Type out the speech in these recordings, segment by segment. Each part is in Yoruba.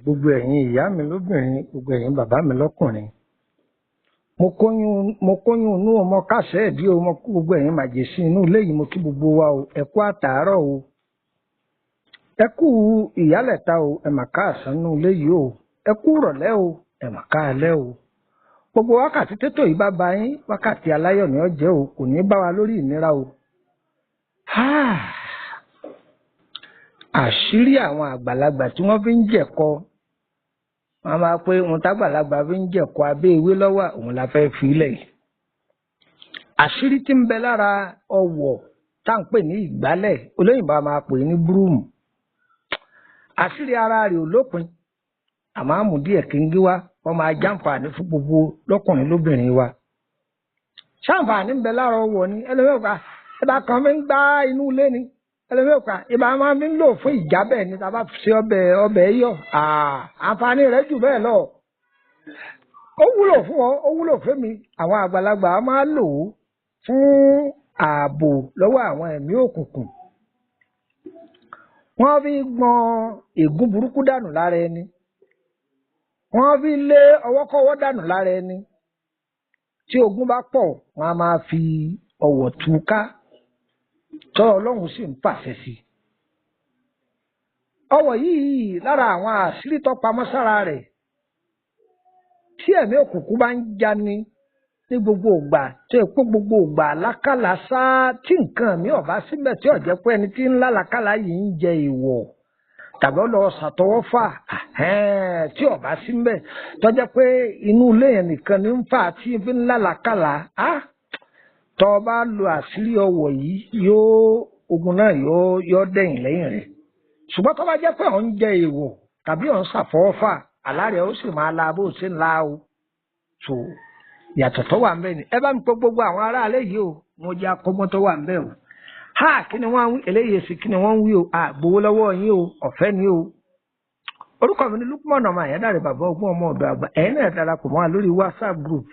gbogbo ẹ̀yin ìyá mi lóbìnrin, gbogbo ẹ̀yin bàbá mi lọ́kùnrin. Mo kóyún inú ọmọ kásẹ̀ ẹ̀dí o, mo kú gbogbo ẹ̀yin màjèsí inú ilé yìí, mo kí gbogbo wa o, ẹ kú àtàárọ̀ o, ẹ kú ìyálẹ̀ta o, ẹ mà káàsán inú ilé yìí o, ẹ kú ìrọ̀lẹ́ o, ẹ mà káalẹ́ o. Gbogbo wákàtí tètò yìí bá ba yín, wákàtí aláyọ̀ ni ó jẹ́ o, kò ní bá wa lórí ìnira o. Àṣírí àwọn àgbàlagbà tí wọ́n fi ń jẹ̀kọ, wọ́n máa pé ohun tágbàlagbà fi ń jẹ̀kọ abẹ́ ewé lọ́wọ́ òun la fẹ́ fi lẹ̀ yìí. Àṣírí tí ń bẹ lára ọwọ̀ tá à ń pè ní ìgbálẹ̀, olóyìnbó a máa pè ní búrúùmù. Àṣírí ara rẹ̀ ò lópin, àmọ́ àmùdí ẹ̀kíngí wá wọ́n máa jàǹfààní fún gbogbo lọ́kùnrin lóbìnrin wa. Ṣàǹfààní ń bẹ lára ọwọ̀ ni ẹlẹ́mẹ̀ọ́ká ẹ̀bá kan fi ń gbá inú ilé ni ẹlẹ́mẹ̀ọ́ká ìbá máa fi ń lò fún ìjábẹ̀ ni tá a bá ṣe ọbẹ̀ yọ̀. Àǹfààní rẹ̀ jù bẹ́ẹ̀ lọ. Ó wúlò fún ọ, ó wúlò fún mi. Àwọn àgbàlagbà máa lò ó fún ààbò lọ́wọ́ àwọn ẹ̀mí òkùnkùn. Wọ́n fi gbọn ègún burúkú dànù lára ẹni. Wọ́n fi lé ọwọ́kọ́wọ́ dànù lára ẹni. Tí ogun bá pọ̀, wọ́n á máa fi ọwọ̀ túká tọ́ Ọlọ́run sì ń pàṣẹ sí. Ọwọ̀ yìí lára àwọn àṣírí tó pamọ́ sára rẹ̀. Tí ẹ̀mí òkùnkùn bá ń jani ní gbogbo ìgbà, tó yẹ pé gbogbo ìgbà àlákàlà sáá tí nǹkan mi ò bá síbẹ̀ tí ò jẹ́ pé ẹni tí ń lálàkàlà yìí ń jẹ ìwọ̀ tàbí ó lọ ṣàtọwọ́fà tí ò bá síbẹ̀ tó jẹ́ pé inú ilé yẹn nìkan ní ń fà tí fi ń lálàkàlà tó bá lo àṣírí ọwọ̀ yìí ogun náà yóò dẹ̀yìn lẹ́yìn rẹ̀. Ṣùgbọ́n tó bá jẹ́ pé òun jẹ ìwọ̀ tàbí òun ṣàfọwọ́fà àlárẹ̀ ó sì máa la bó ṣe ń la o. So yàtọ̀ tó wà ń bẹ̀ ni ẹ bá mi pé gbogbo àwọn aráalé yìí o, mo jẹ́ akọ́gbọ́n tó wà ń bẹ̀ o. Kí ni wọ́n ń wí eléyìí sí kí ni wọ́n ń wí o, gbowó lọ́wọ́ yín o, ọ̀fẹ́ ni o. Orúkọ mi ni Lukman ọmọ Àyándàrẹ́ bàbá ọgbọ́n ọmọ ọ̀dọ̀ àgbà. Ẹ̀yin náà darapọ̀ mọ́ wa lórí WhatsApp group,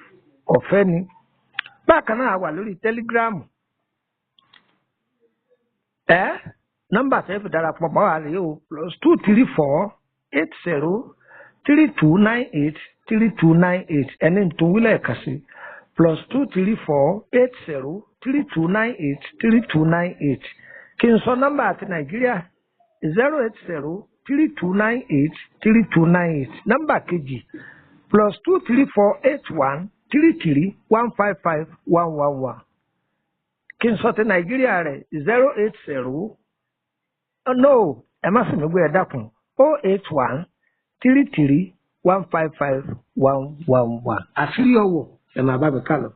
ọ̀fẹ́ ni. Bákan náà wà lórí Telegram. Nọ́mbà tẹ́ fi darapọ̀ mọ́ wa rèé o, +234 80 3298 3298. Ẹni tó wílẹ̀ kà sí +234 80 3298 3298. Kí n sọ nọ́mbà àti Nàìjíríà 080 3298 3298. Nọ́mbà kejì +234 81 33 155 111. Kí n sọ ti Nàìjíríà rẹ̀ 080 ẹ má sì mí gbé ẹ dákun 081 33 155 111. Àṣírí ọwọ̀ ẹ máa bá mi kà lọ.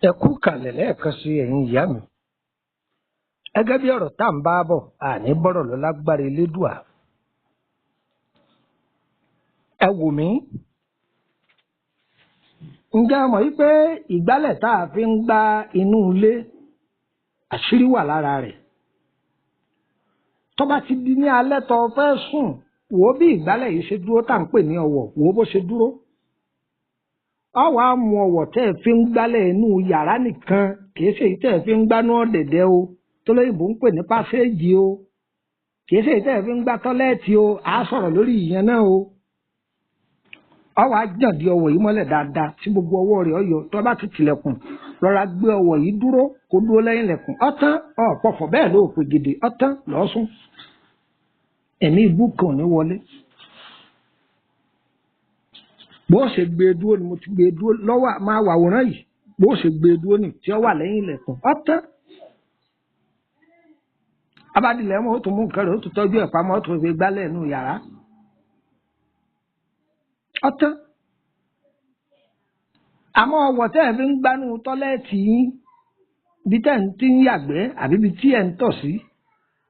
Ẹ kú kalẹ̀ lẹ́ẹ̀kan sí ẹ̀yin ìyá mi. Gẹ́gẹ́ bí ọ̀rọ̀ tá à ń bá bọ̀, àní bọ́rọ̀ lọ lágbára Elédùà. Ẹ wò mí. Ǹjẹ́ a mọ̀ yí pé ìgbálẹ̀ tá a fi ń gbá inú ilé àṣírí wà lára rẹ̀? Tó bá ti di ní alẹ́ tó fẹ́ sùn, wò ó bí ìgbálẹ̀ yìí ṣe dúró tá à ń pè ní ọwọ̀, wò ó bó ṣe dúró. Ọwọ́ á mú ọwọ̀ tẹ́ ẹ fi ń gbálẹ̀ inú yàrá nìkan, kìí ṣe èyí tẹ́ ẹ fi ń gbá náà dẹ̀dẹ̀ o, tó lóyìnbó ń pè ní pàṣẹ́jì o, kìí ṣe èyí tẹ́ ẹ fi ń gbá tọ́lẹ́ẹ̀tì o, à á sọ̀rọ̀ lórí ìyẹn náà o. Ọwọ́ á jàn di ọwọ̀ yìí mọ́lẹ̀ dáadáa tí gbogbo ọwọ́ rẹ̀ ọyọ tó bá ti tilẹ̀kùn rọra gbé ọwọ́ yìí dúró kó dúró lẹ́yìn ilẹ̀kùn ọ̀tán ọ̀pọ̀fọ̀ bẹ́ẹ̀ ló pè gèdè ọ̀tán lọ́sùn ẹ̀mí ibú kan ní wọlé bó ṣe gbé dúró ni mo ti gbé dúró lọ́wọ́ máa wàwòrán yìí bó ṣe gbé dúró ni tí ó wà lẹ́yìn ilẹ̀kùn ọ̀tán abádìlẹ̀ mọ́ ó tún mú nǹkan rẹ̀ ó tún tọ́jú ẹ̀ pamọ́ ó tún fi gbálẹ̀ nù yàrá ọ̀tán àmọ́ ọwọ́ tẹ́ ẹ̀ fi ń gbanú tọ́lẹ́ẹ̀tì yín bí tẹ́ ẹ̀ ń ti ń yàgbẹ́ àbí bí tí ẹ̀ ń tọ̀ sí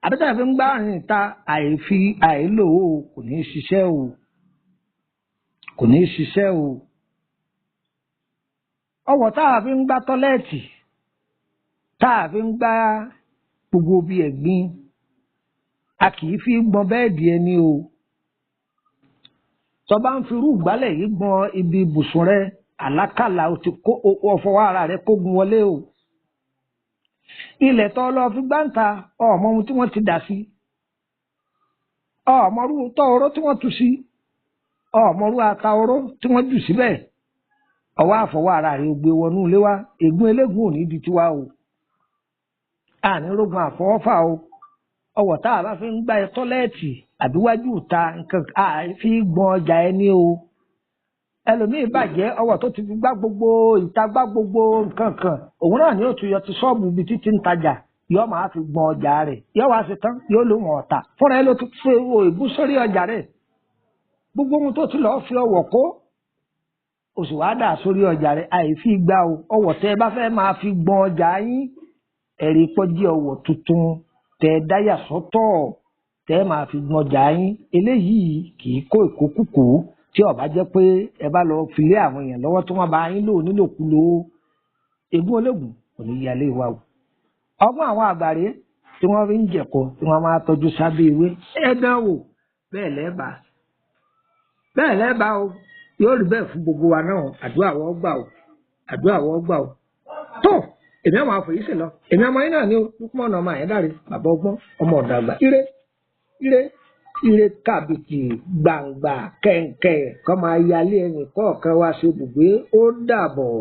àbí tẹ́ ẹ̀ fi ń gbá rìn ta àìlò o kò ní í ṣiṣẹ́ o kò ní í ṣiṣẹ́ o ọwọ́ tá a fi ń gbá tọ́lẹ́ẹ̀tì tá a fi ń gbá gbogbo bí ẹ̀gbin a kì í fi gbọn bẹ́ẹ̀dì ẹni o tó bá ń fi irú ìgbálẹ̀ yìí gbọn ibi ibùsùn rẹ àlákàlà o ti kó ọfọwọ́ ara rẹ kógun wọlé o ilẹ̀ tó lọ fi gbáǹta ọmọ ohun tí wọ́n ti dà sí ọmọ orú tọ́ oró tí wọ́n tu sí ọmọ orú ata oró tí wọ́n jù síbẹ̀ ọwọ́ àfọwọ́ ara rẹ gbé wọnú ilé wa ègún eléégún ò ní di tiwa o àní rógun àfọwọ́fà o ọwọ́ tá a bá fi ń gbá ẹ tọ́lẹ́ẹ̀tì àbíwájú ìta nǹkan àfi gbọn ọjà ẹni o ẹlòmíín bàjẹ́ ọwọ́ tó ti fi gbá gbogbo ìta gbá gbogbo nǹkan kan òun náà ni ó tún yọ ti ṣọ́ọ̀bù ibi títí ń tajà yóò máa fi gbọn ọjà rẹ̀ yóò wá sí tán yóò lò wọ́n ọ̀tà fúnra ẹ ló ti fi èébú sórí ọjà rẹ̀ gbogbo ohun tó ti lọ́ọ́ fi ọwọ́ kó oṣù wàá dà sórí ọjà rẹ̀ àìfi gbá o ọwọ́ tẹ́ ẹ bá fẹ́ máa fi gbọn ọjà yín ẹ̀rí pọ́jí ọwọ́ tuntun tẹ́ ẹ dáyà sọ́tọ̀ tẹ́ ẹ máa fi gbọn ọjà yín eléyìí kì í kó ìkókùkù tí ó bá jẹ́ pé ẹ bá lọ filé àwọn èèyàn lọ́wọ́ tí wọ́n bá yín lò nílòkulò ègún ológun kò ní yálé wa o ọgbọ́n àwọn àgbàre tí wọ́n fi ń jẹ̀kọ tí wọ́n máa tọ́jú sábẹ́ ewé ẹ dán wò bẹ́ẹ̀ lẹ́ẹ̀bà o yóò rí bẹ́ẹ̀ fún gbogbo wa náà àdúrà wọ́n gbà o tó èmi àwọn àfòyí sì lọ èmi ọmọ yín náà ni ó púpọ̀ ọ̀nà ọmọ àyẹ́dàrí bàbá ọgbọ́n ọmọ ọ̀dọ̀ àgbà ire kàbìtì gbàǹgbà kẹ̀ǹkẹ̀ kọ́ máa yálé ẹnì kọ̀ọ̀kan wá sí ibùgbé ó dàbọ̀.